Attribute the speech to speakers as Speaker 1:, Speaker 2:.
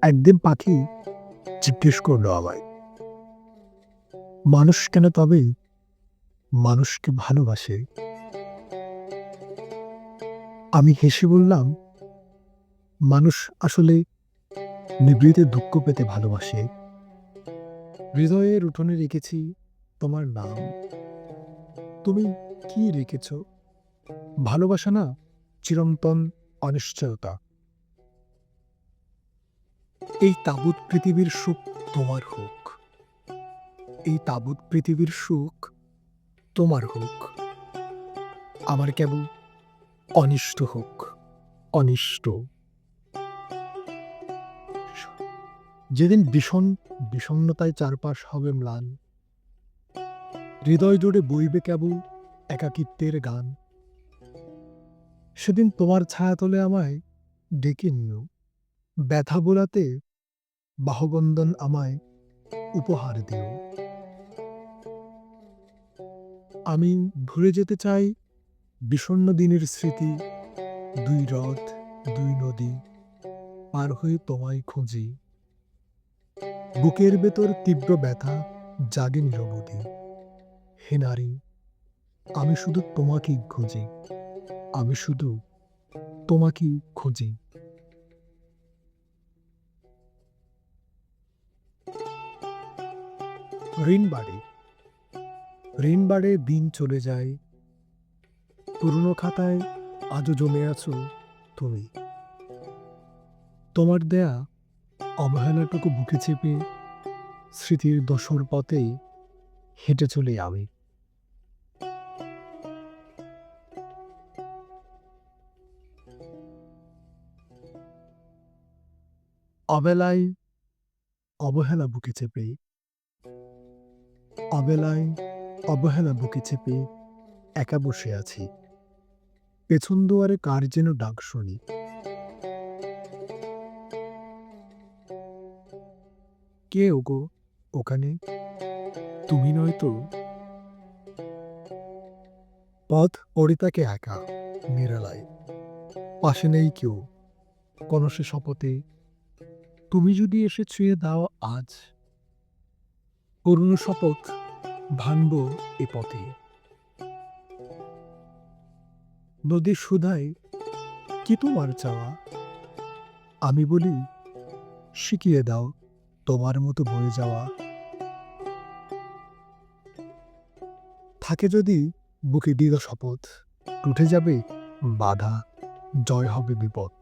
Speaker 1: একদিন পাখি জিজ্ঞেস করলো আমায়, মানুষ কেন তবে মানুষকে ভালোবাসে? আমি হেসে বললাম, মানুষ আসলে নিভৃতে দুঃখ পেতে ভালোবাসে। হৃদয়ের উঠোনে রেখেছি তোমার নাম। তুমি কি রেখেছ? ভালোবাসা না, চিরন্তন অনিশ্চয়তা। এই তাবৎ পৃথিবীর সুখ তোমার হোক। এই তাবৎ পৃথিবীর সুখ তোমার হোক। আমার কেবল অনিষ্ট হোক, অনিষ্ট। যেদিন বিষণ্ণতায় চারপাশ হবে ম্লান, হৃদয় জুড়ে বইবে কেবল একাকিত্বের গান, সেদিন তোমার ছায়াতলে আমায় ডেকে নিও। ব্যথা বোলাতে বাহুবন্ধন আমায় উপহার দিও। আমি ভুলে যেতে চাই বিষণ্ণ দিনের স্মৃতি, দুই হ্রদ, দুই নদী পার হয়ে তোমায় খুঁজি। বুকের ভেতর তীব্র ব্যথা জাগে নিরবধি। হে নারী, আমি শুধু তোমাকেই খুঁজি। আমি শুধু তোমাকেই খুঁজি। ঋণ বাড়ে, ঋণ বাড়ে, দিন চলে যায়। পুরনো খাতায় আজও জমে আছো তুমি। তোমার দেয়া অবহেলাটুকু বুকে চেপে স্মৃতির দোসর পথেই হেঁটে চলি আমি। অবেলায় অবহেলা বুকে চেপে, অবেলায় অবহেলা বুকে চেপে একা বসে আছি। পেছন দুয়ারে কার যেন ডাক শুনি। কে ওগো ওখানে? তুমি নয় তো? পথ পড়ে একা, নিরালায়। পাশে নেই কেউ, কোনো সে শপথে। তুমি যদি এসে ছুঁয়ে দাও আজ, পুরনো শপথ ভাঙব এ পথে। নদীর সুধায় কি তোমার চাওয়া? আমি বলি, শিখিয়ে দাও তোমার মতো বয়ে যাওয়া। থাকে যদি বুকে দৃঢ় শপথ, টুটে যাবে বাধা, জয় হবে বিপদ।